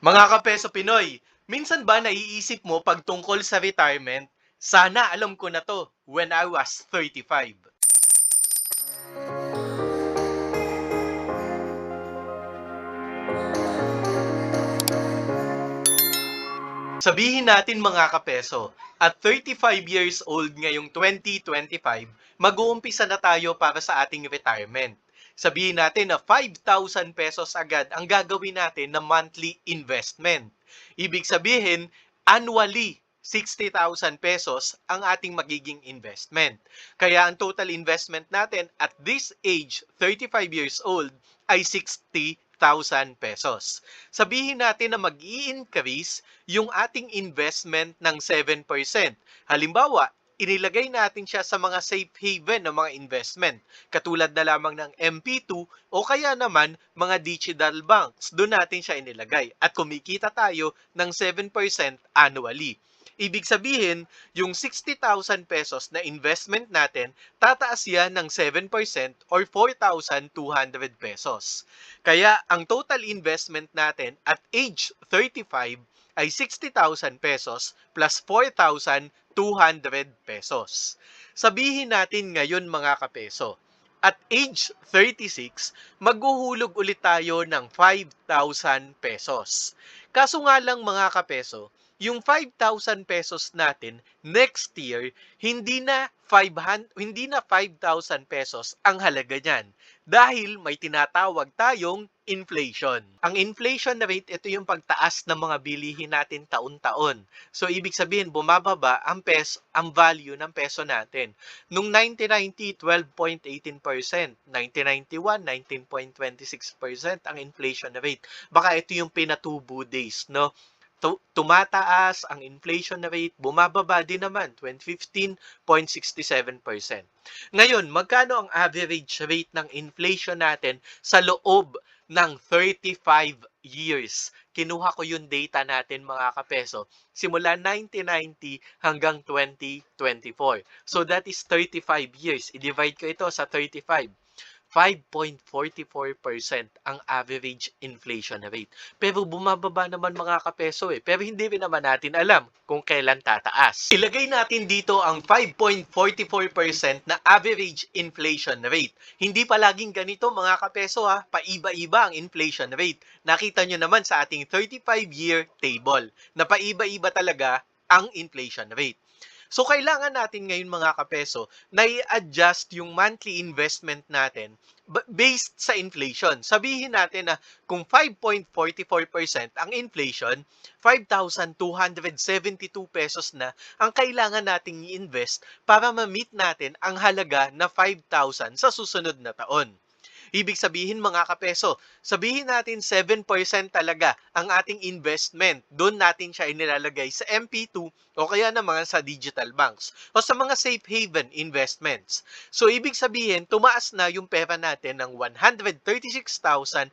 Mga kapeso Pinoy, minsan ba naiisip mo pag tungkol sa retirement, sana alam ko na to when I was 35. Sabihin natin mga kapeso, at 35 years old ngayong 2025, mag-uumpisa na tayo para sa ating retirement. Sabihin natin na 5,000 pesos agad ang gagawin natin na monthly investment. Ibig sabihin, annually, 60,000 pesos ang ating magiging investment. Kaya ang total investment natin at this age, 35 years old, ay 60,000 pesos. Sabihin natin na mag-i-increase yung ating investment ng 7%. Halimbawa, inilagay natin siya sa mga safe haven ng mga investment, katulad na lamang ng MP2 o kaya naman mga digital banks. Doon natin siya inilagay at kumikita tayo ng 7% annually. Ibig sabihin, yung 60,000 pesos na investment natin, tataas yan ng 7% or 4,200 pesos. Kaya ang total investment natin at age 35 ay 60,000 pesos plus 4,200 pesos. Sabihin natin ngayon mga kapeso, at age 36, maghuhulog ulit tayo ng 5,000 pesos. Kaso nga lang mga kapeso, yung 5,000 pesos natin next year, hindi na 5,000 pesos ang halaga niyan dahil may tinatawag tayong inflation. Ang inflation rate, ito yung pagtaas ng mga bilihin natin taon-taon. So, ibig sabihin, bumababa ang value ng peso natin. Nung 1990, 12.18%. 1991, 19.26% ang inflation rate. Baka ito yung pinatubo days, no? Tumataas ang inflation rate, bumababa din naman, 15.67%. Ngayon, magkano ang average rate ng inflation natin sa loob ng 35 years? Kinuha ko yung data natin mga kapeso, simula 1990 hanggang 2024. So that is 35 years. I-divide ko ito sa 35. 5.44% ang average inflation rate. Pero bumababa naman mga kapeso Pero hindi rin naman natin alam kung kailan tataas. Ilagay natin dito ang 5.44% na average inflation rate. Hindi palaging ganito mga kapeso Paiba-iba ang inflation rate. Nakita nyo naman sa ating 35-year table na paiba-iba talaga ang inflation rate. So, kailangan natin ngayon mga kapeso na i-adjust yung monthly investment natin based sa inflation. Sabihin natin na kung 5.44% ang inflation, 5,272 pesos na ang kailangan nating i-invest para ma-meet natin ang halaga na 5,000 sa susunod na taon. Ibig sabihin mga kapeso, sabihin natin 7% talaga ang ating investment. Doon natin siya inilalagay sa MP2 o kaya naman sa digital banks o sa mga safe haven investments. So ibig sabihin, tumaas na yung pera natin ng 136,386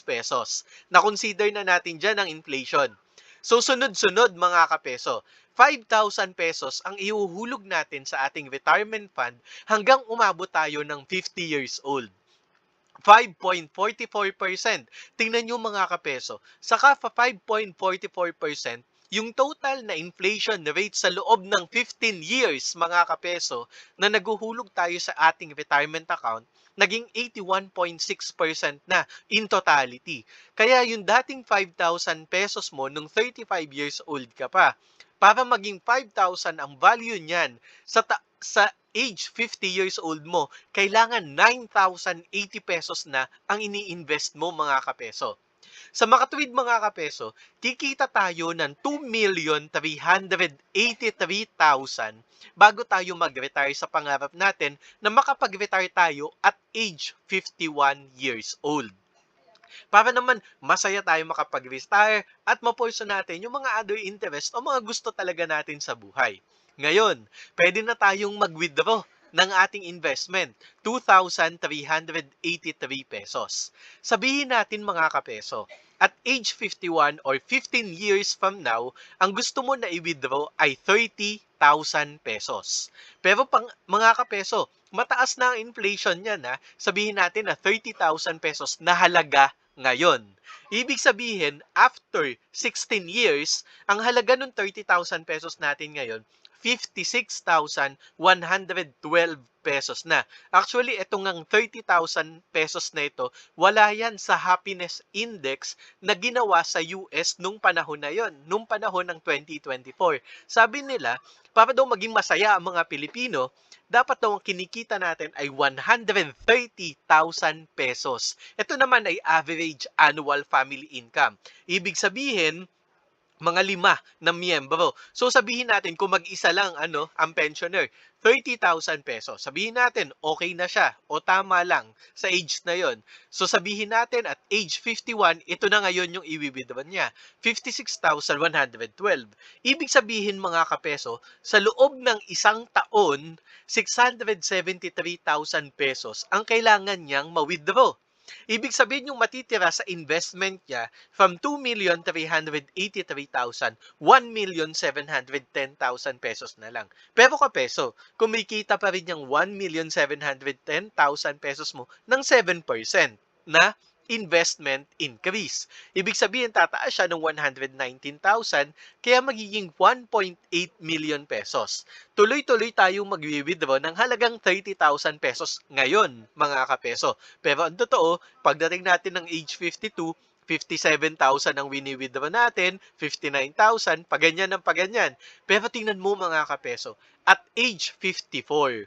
pesos. Na-consider na natin dyan ang inflation. So sunod-sunod mga kapeso, 5,000 pesos ang ihuhulog natin sa ating retirement fund hanggang umabot tayo ng 50 years old. 5.44%. Tingnan nyo mga kapeso, saka 5.44%, yung total na inflation rate sa loob ng 15 years mga kapeso na naguhulog tayo sa ating retirement account, naging 81.6% na in totality. Kaya yung dating 5,000 pesos mo nung 35 years old ka pa, para maging 5,000 ang value niyan sa age 50 years old mo, kailangan 9,080 pesos na ang ini-invest mo mga kapeso. Sa makatuwid mga kapeso, kikita tayo ng 2,383,000 bago tayo mag-retire sa pangarap natin na makapag-retire tayo at age 51 years old. Para naman masaya tayo makapag-retire at mapurso natin yung mga other interest o mga gusto talaga natin sa buhay. Ngayon, pwede na tayong mag-withdraw ng ating investment, 2,383 pesos. Sabihin natin mga kapeso, at age 51 or 15 years from now, ang gusto mo na i-withdraw ay 30,000 pesos. Pero mga kapeso, mataas na ang inflation niyan ha. Sabihin natin na 30,000 pesos na halaga ngayon. Ibig sabihin, after 16 years, ang halaga ng 30,000 pesos natin ngayon, 56,112 pesos na. Actually, itong ang 30,000 pesos na ito, wala yan sa happiness index na ginawa sa US nung panahon na yon, nung panahon ng 2024. Sabi nila, para daw maging masaya ang mga Pilipino, dapat daw ang kinikita natin ay 130,000 pesos. Ito naman ay average annual family income. Ibig sabihin, mga 5 na miyembro. So sabihin natin kung mag-isa lang ang pensioner, 30,000 pesos. Sabihin natin okay na siya o tama lang sa age na yon. So sabihin natin at age 51, ito na ngayon yung i-withdraw niya, 56,112. Ibig sabihin mga kapeso, sa loob ng isang taon, 673,000 pesos ang kailangan niyang ma-withdraw. Ibig sabihin yung matitira sa investment niya from 2,383,000, 1,710,000 pesos na lang. Pero kapeso, kumikita pa rin yung 1,710,000 pesos mo ng 7% na investment increase. Ibig sabihin, tataas siya ng 119,000, kaya magiging 1.8 million pesos. Tuloy-tuloy tayong mag-withdraw ng halagang 30,000 pesos ngayon, mga kapeso. Pero ang totoo, pagdating natin ng age 52, 57,000 ang wini-withdraw natin, 59,000, paganyan ng paganyan. Pero tingnan mo mga kapeso, at age 54,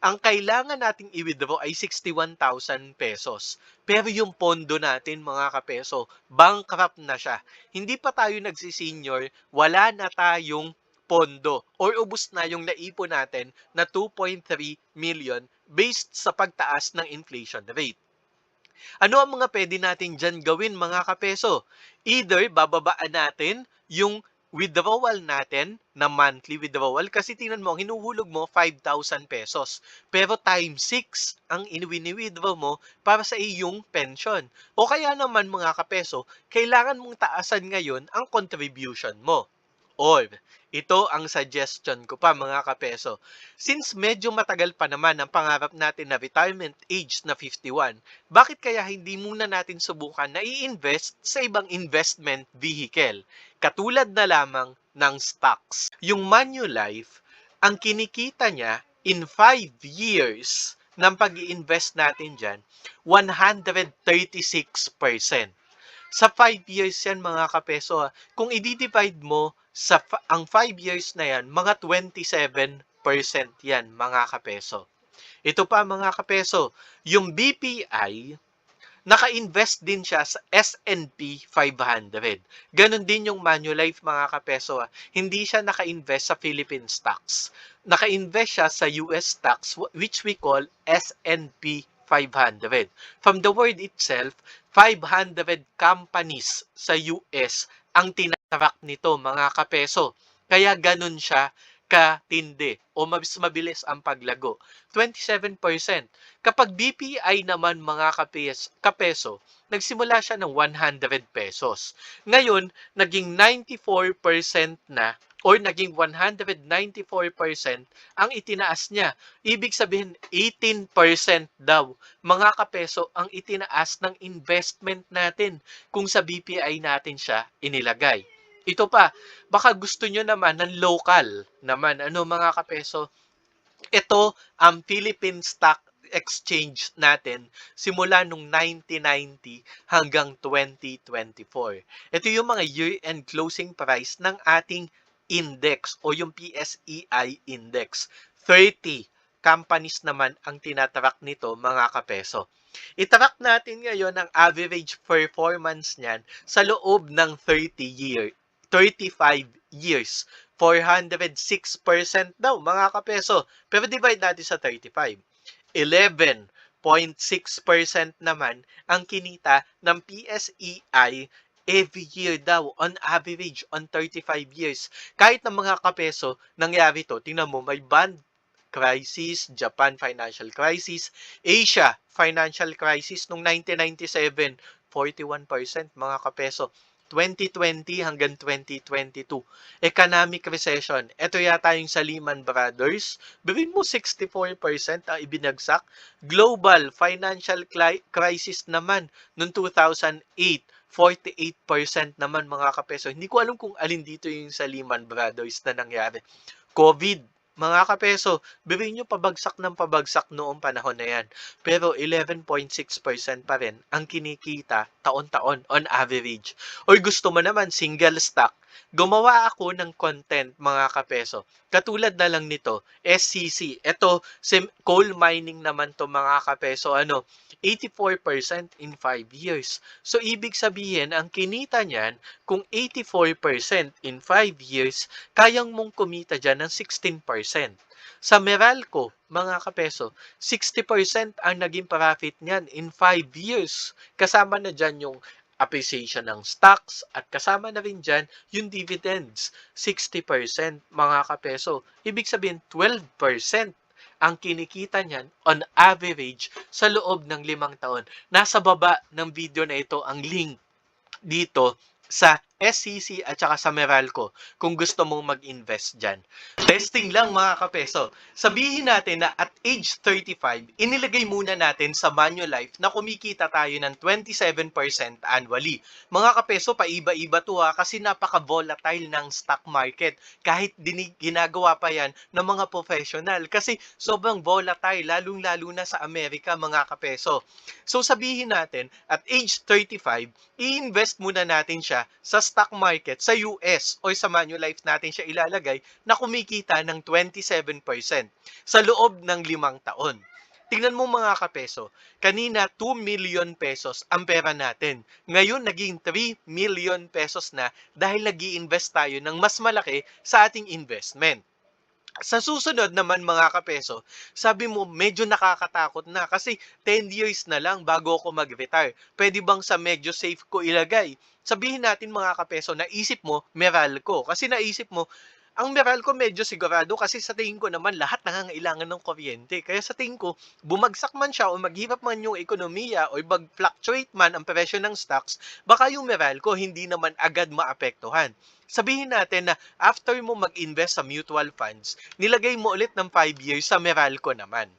ang kailangan nating i-withdraw ay 61,000 pesos. Pero yung pondo natin mga kapeso, bankrupt na siya. Hindi pa tayo nagsisenior, wala na tayong pondo or ubos na yung naipon natin na 2.3 million based sa pagtaas ng inflation rate. Ano ang mga pwede natin dyan gawin mga kapeso? Either bababaan natin yung withdrawal natin na monthly withdrawal kasi tingnan mo, hinuhulog mo 5,000 pesos. Pero times 6 ang wini-withdraw mo para sa iyong pension. O kaya naman mga kapeso, kailangan mong taasan ngayon ang contribution mo. Or, ito ang suggestion ko pa mga kapeso. Since medyo matagal pa naman ang pangarap natin na retirement age na 51, bakit kaya hindi muna natin subukan na i-invest sa ibang investment vehicle? Katulad na lamang ng stocks. Yung Manulife, ang kinikita niya in 5 years ng pag-i-invest natin dyan, 136%. Sa 5 years yan mga kapeso. Kung i-divide mo sa ang 5 years na yan, mga 27% yan mga kapeso. Ito pa mga kapeso, yung BPI, naka-invest din siya sa S&P 500. Ganon din yung Manulife mga kapeso. Hindi siya naka-invest sa Philippine stocks. Naka-invest siya sa US stocks which we call S&P 500. From the word itself, 500 companies sa US ang tinatrack nito mga kapeso. Kaya ganun siya katindi o mas mabilis ang paglago. 27%. Kapag BPI naman mga kapeso, nagsimula siya ng 100 pesos. Ngayon, naging 94% na or naging 194% ang itinaas niya. Ibig sabihin, 18% daw, mga kapeso, ang itinaas ng investment natin kung sa BPI natin siya inilagay. Ito pa, baka gusto nyo naman ng local naman, mga kapeso. Ito ang Philippine Stock Exchange natin simula nung 1990 hanggang 2024. Ito yung mga year-end closing price ng ating index o yung PSEI index. 30 companies naman ang tinatrack nito mga kapeso. Itarak natin ngayon ang average performance niyan sa loob ng 35 years. 406% daw mga kapeso. Pero divide natin sa 35. 11.6% naman ang kinita ng PSEI every year daw, on average, on 35 years. Kahit ng mga kapeso, nangyari to, tingnan mo, may bond crisis, Japan financial crisis, Asia financial crisis noong 1997, 41% mga kapeso. 2020 hanggang 2022. Economic recession. Ito yata yung sa Lehman Brothers. Biruin mo 64% ang ibinagsak. Global financial crisis naman noong 2008. 48% naman mga kapeso. Hindi ko alam kung alin dito yung sa Lehman Brothers na nangyari. COVID, mga kapeso, biruin nyo pabagsak ng pabagsak noong panahon na yan. Pero 11.6% pa rin ang kinikita taon-taon on average. O gusto mo naman single stock, gumawa ako ng content mga kapeso. Katulad na lang nito, SCC. Ito, coal mining naman to mga kapeso. 84% in 5 years. So, ibig sabihin, ang kinita niyan, kung 84% in 5 years, kayang mong kumita dyan ng 16%. Sa Meralco, mga kapeso, 60% ang naging profit niyan in 5 years. Kasama na dyan yung appreciation ng stocks at kasama na rin dyan yung dividends. 60% mga kapeso. Ibig sabihin 12% ang kinikita niyan on average sa loob ng 5 taon. Nasa baba ng video na ito ang link dito sa SCC at saka sa Meralco kung gusto mong mag-invest dyan. Testing lang mga kapeso. Sabihin natin na at age 35, inilagay muna natin sa Manulife na kumikita tayo ng 27% annually. Mga kapeso, paiba-iba to kasi napaka-volatile ng stock market. Kahit ginagawa pa yan ng mga professional kasi sobrang volatile, lalong-lalo na sa Amerika mga kapeso. So sabihin natin, at age 35, i-invest muna natin siya sa stock market sa US o sa Manulife natin siya ilalagay na kumikita ng 27% sa loob ng 5 taon. Tingnan mo mga kapeso, kanina 2 million pesos ang pera natin. Ngayon naging 3 million pesos na dahil nag-i-invest tayo ng mas malaki sa ating investment. Sa susunod naman mga kapeso, sabi mo medyo nakakatakot na kasi 10 years na lang bago ako mag-retire. Pwede bang sa medyo safe ko ilagay? Sabihin natin mga kapeso, naisip mo Meralco. Kasi naisip mo, ang Meralco medyo sigurado kasi sa tingin ko naman lahat nangangailangan ng kuryente. Kaya sa tingin ko, bumagsak man siya o maghirap man yung ekonomiya o mag-fluctuate man ang presyo ng stocks, baka yung Meralco hindi naman agad maapektuhan. Sabihin natin na after mo mag-invest sa mutual funds, nilagay mo ulit ng 5 years sa Meralco naman.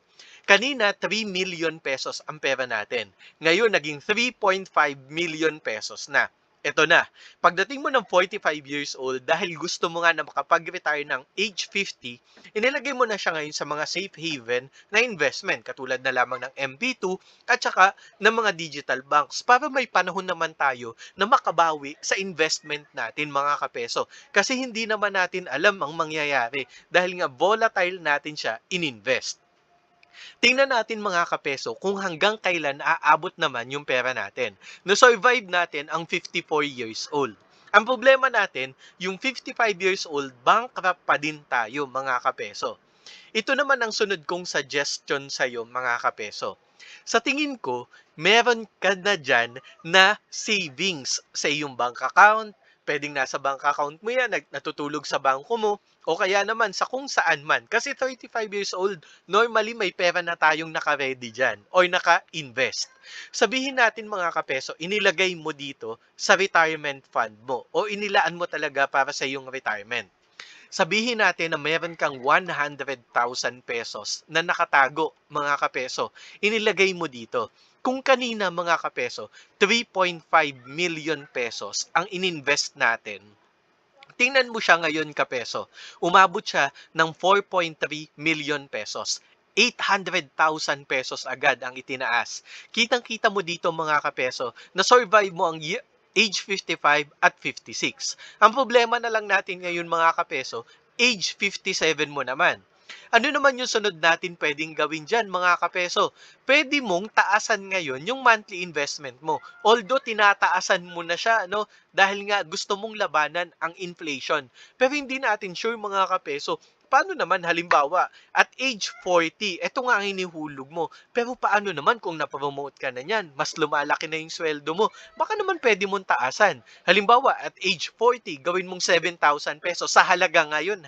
Kanina, 3 million pesos ang pera natin. Ngayon, naging 3.5 million pesos na. Ito na, pagdating mo ng 45 years old, dahil gusto mo nga na makapag-retire ng age 50, inilagay mo na siya ngayon sa mga safe haven na investment, katulad na lamang ng MP2 at saka ng mga digital banks, para may panahon naman tayo na makabawi sa investment natin mga kapeso. Kasi hindi naman natin alam ang mangyayari dahil nga volatile natin siya in-invest. Tingnan natin mga kapeso kung hanggang kailan aabot naman yung pera natin. Na-survive natin ang 54 years old. Ang problema natin, yung 55 years old, bankrupt pa din tayo mga kapeso. Ito naman ang sunod kong suggestion sa iyo mga kapeso. Sa tingin ko, meron ka na dyan na savings sa iyong bank account. Pwedeng nasa bank account mo yan, natutulog sa bangko mo, o kaya naman sa kung saan man. Kasi 35 years old, normally may pera na tayong naka-ready dyan or naka-invest. Sabihin natin mga kapeso, inilagay mo dito sa retirement fund mo o inilaan mo talaga para sa iyong retirement. Sabihin natin na meron kang 100,000 pesos na nakatago mga kapeso, inilagay mo dito. Kung kanina mga kapeso, 3.5 million pesos ang ininvest natin. Tingnan mo siya ngayon kapeso. Umabot siya ng 4.3 million pesos. 800,000 pesos agad ang itinaas. Kitang-kita mo dito mga kapeso na survive mo ang age 55 at 56. Ang problema na lang natin ngayon mga kapeso, age 57 mo naman. Ano naman yung sunod natin pwedeng gawin dyan mga kapeso? Pwede mong taasan ngayon yung monthly investment mo. Although tinataasan mo na siya, dahil nga gusto mong labanan ang inflation. Pero hindi natin sure mga kapeso, paano naman halimbawa, at age 40, eto nga ang hinihulog mo. Pero paano naman kung napromote ka na niyan? Mas lumalaki na yung sweldo mo. Baka naman pwede mong taasan. Halimbawa, at age 40, gawin mong 7,000 pesos sa halaga ngayon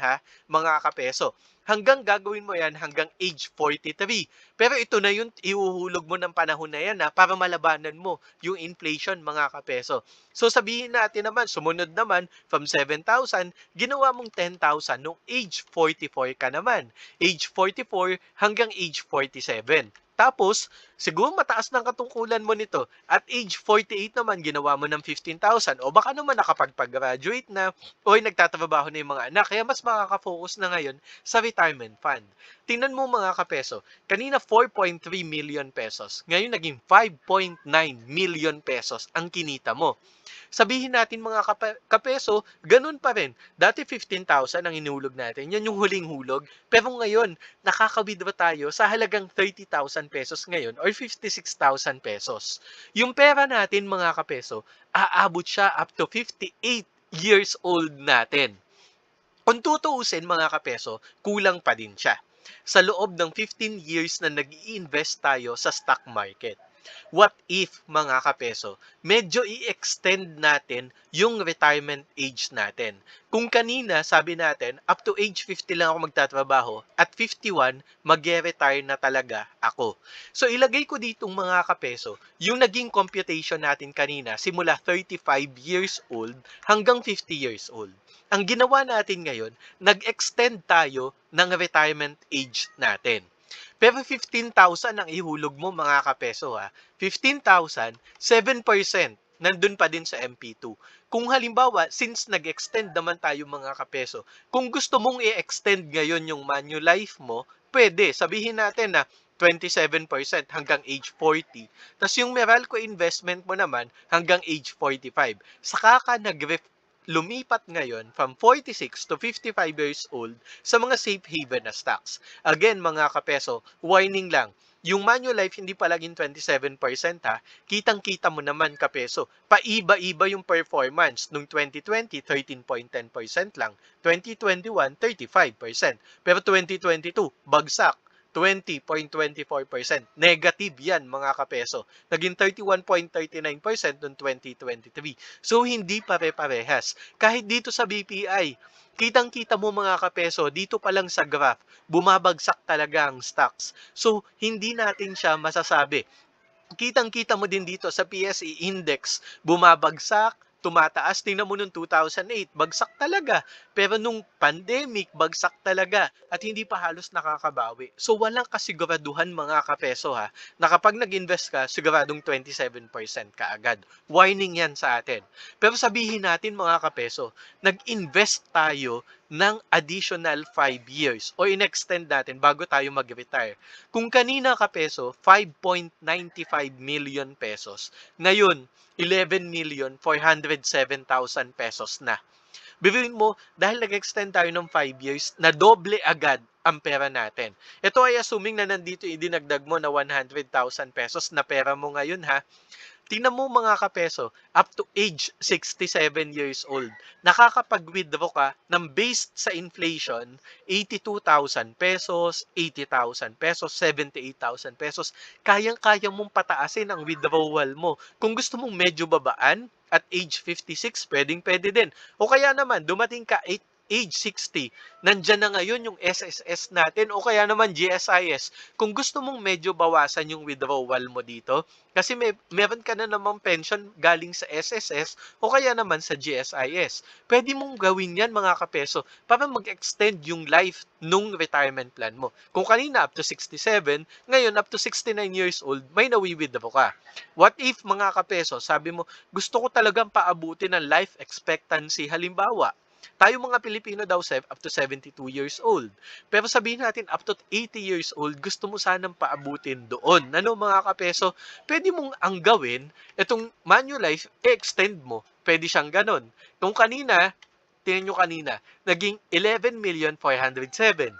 mga kapeso. Hanggang gagawin mo yan hanggang age 43. Pero ito na yung ihuhulog mo ng panahon na yan para malabanan mo yung inflation mga kapeso. So sabihin natin naman, sumunod naman from 7,000, ginawa mong 10,000 nung age 44 ka naman. Age 44 hanggang age 47. Tapos, siguro mataas ng katungkulan mo nito. At age 48 naman, ginawa mo ng 15,000. O baka naman nakapagpag-graduate na o nagtatrabaho na yung mga anak. Kaya mas makaka-focus na ngayon sa retirement fund. Tingnan mo mga kapeso, kanina 4.3 million pesos. Ngayon naging 5.9 million pesos ang kinita mo. Sabihin natin mga kapeso, ganun pa rin. Dati 15,000 ang inulog natin. Yan yung huling hulog. Pero ngayon, nakaka-withdraw tayo sa halagang 30,000 pesos ngayon or 56,000 pesos. Yung pera natin mga kapeso, aabot siya up to 58 years old natin. Kung tutuusin mga kapeso, kulang pa din siya. Sa loob ng 15 years na nag-i-invest tayo sa stock market. What if, mga kapeso, medyo i-extend natin yung retirement age natin? Kung kanina, sabi natin, up to age 50 lang ako magtatrabaho, at 51, mag-retire na talaga ako. So, ilagay ko ditong mga kapeso, yung naging computation natin kanina, simula 35 years old hanggang 50 years old. Ang ginawa natin ngayon, nag-extend tayo ng retirement age natin. Pero 15,000 ang ihulog mo mga kapeso ha. 15,000, 7% nandun pa din sa MP2. Kung halimbawa, since nag-extend naman tayo mga kapeso, kung gusto mong i-extend ngayon yung Manulife mo, pwede. Sabihin natin na 27% hanggang age 40. Tapos yung Meralco investment mo naman hanggang age 45. Saka ka lumipat ngayon from 46 to 55 years old sa mga safe haven na stocks. Again, mga kapeso, warning lang, yung Manulife hindi palaging 27% ha. Kitang-kita mo naman kapeso. Paiba-iba yung performance. Nung 2020, 13.10% lang. 2021, 35%. Pero 2022, bagsak. 20.24%. Negative yan mga kapeso. Naging 31.39% noong 2023. So, hindi pare-parehas. Kahit dito sa BPI, kitang-kita mo mga kapeso, dito pa lang sa graph, bumabagsak talaga ang stocks. So, hindi natin siya masasabi. Kitang-kita mo din dito sa PSE index, bumabagsak, tumataas. Tingnan mo nung 2008, bagsak talaga. Pero nung pandemic, bagsak talaga at hindi pa halos nakakabawi. So walang kasiguraduhan mga kapeso ha, na kapag nag-invest ka, siguradong 27% ka agad. Warning yan sa atin. Pero sabihin natin mga kapeso, nag-invest tayo ng additional 5 years o in-extend natin bago tayo mag-retire. Kung kanina kapeso, 5.95 million pesos. Ngayon, 11,407,000 pesos na. Biruin mo, dahil nag-extend tayo ng 5 years, na doble agad ang pera natin. Ito ay assuming na nandito idinagdag mo na 100,000 pesos na pera mo ngayon ha. Tingnan mo mga kapeso, up to age 67 years old, nakakapag-withdraw ka ng based sa inflation, 82,000 pesos, 80,000 pesos, 78,000 pesos. Kayang-kaya mong pataasin ang withdrawal mo. Kung gusto mong medyo babaan, at age 56, pwedeng-pwede din. O kaya naman, dumating ka age 60, nandyan na ngayon yung SSS natin o kaya naman GSIS. Kung gusto mong medyo bawasan yung withdrawal mo dito, kasi meron ka na namang pension galing sa SSS o kaya naman sa GSIS. Pwede mong gawin yan mga kapeso para mag-extend yung life nung retirement plan mo. Kung kanina up to 67, ngayon up to 69 years old, may nawi-withdraw ka. What if mga kapeso, sabi mo, gusto ko talagang paabutin ng life expectancy halimbawa, tayo mga Pilipino daw up to 72 years old. Pero sabihin natin up to 80 years old, gusto mo sanang paabutin doon. Ano mga kapeso? Pwede mong ang gawin, itong Manulife, extend mo. Pwede siyang ganon. Kung kanina, tingnan nyo kanina, naging 11,407,000.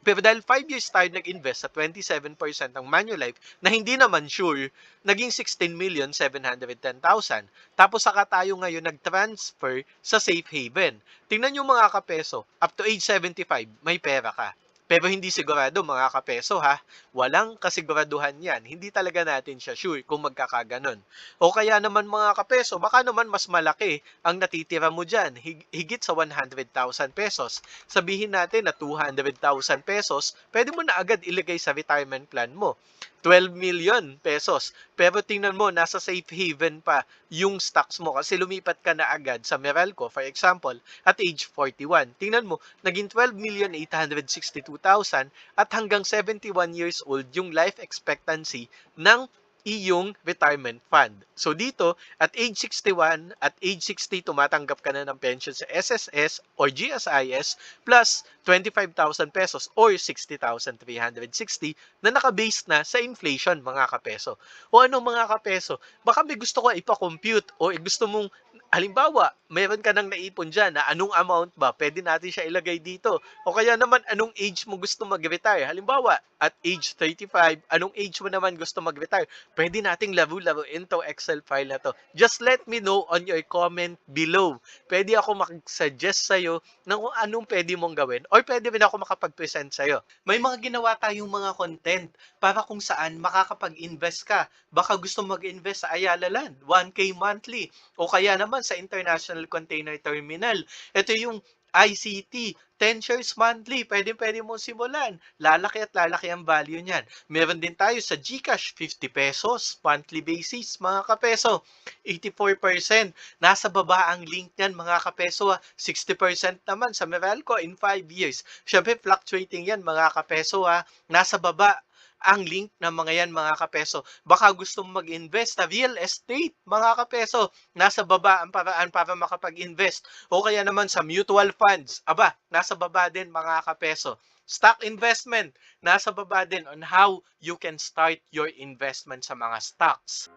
Pero dahil 5 years tayo nag-invest sa 27% ng Manulife na hindi naman sure, naging 16,710,000. Tapos saka tayo ngayon nag-transfer sa safe haven. Tingnan nyo mga kapeso, up to age 75, may pera ka. Pero hindi sigurado mga kapeso ha, walang kasiguraduhan yan. Hindi talaga natin siya sure kung magkakaganon. O kaya naman mga kapeso, baka naman mas malaki ang natitira mo dyan, higit sa 100,000 pesos. Sabihin natin na 200,000 pesos, pwede mo na agad ilagay sa retirement plan mo. 12 million pesos. Pero tingnan mo, nasa safe haven pa yung stocks mo kasi lumipat ka na agad sa Meralco, for example, at age 41. Tingnan mo, naging 12,862,000 at hanggang 71 years old yung life expectancy ng iyong retirement fund. So dito, at age 61, at age 60, tumatanggap ka na ng pension sa SSS or GSIS plus 25,000 pesos or 60,360 na nakabase na sa inflation, mga kapeso. O ano, mga kapeso, baka may gusto ko ipa-compute o gusto mong, halimbawa, meron ka nang naipon dyan na anong amount ba, pwede natin siya ilagay dito. O kaya naman, anong age mo gusto mag-retire. Halimbawa, at age 35, anong age mo naman gusto mag-retire. Pwede nating laro-laro into Excel file na to. Just let me know on your comment below. Pwede ako mag-suggest sa'yo ng kung anong pwede mong gawin or pwede rin ako makapag-present sa'yo. May mga ginawa tayong mga content para kung saan makakapag-invest ka. Baka gusto mag-invest sa Ayala Land, 1K monthly. O kaya naman sa International Container Terminal. Ito yung ICT, 10 shares monthly, pwede mo simulan. Lalaki at lalaki ang value niyan. Meron din tayo sa GCash, 50 pesos, monthly basis, mga kapeso. 84%. Nasa baba ang link niyan, mga kapeso. 60% naman sa Meralco in 5 years. Siyempre, fluctuating yan, mga kapeso. Nasa baba ang link ng mga yan, mga kapeso. Baka gusto mong mag-invest sa real estate, mga kapeso. Nasa baba ang paraan para makapag-invest. O kaya naman sa mutual funds. Aba, nasa baba din, mga kapeso. Stock investment, nasa baba din on how you can start your investment sa mga stocks.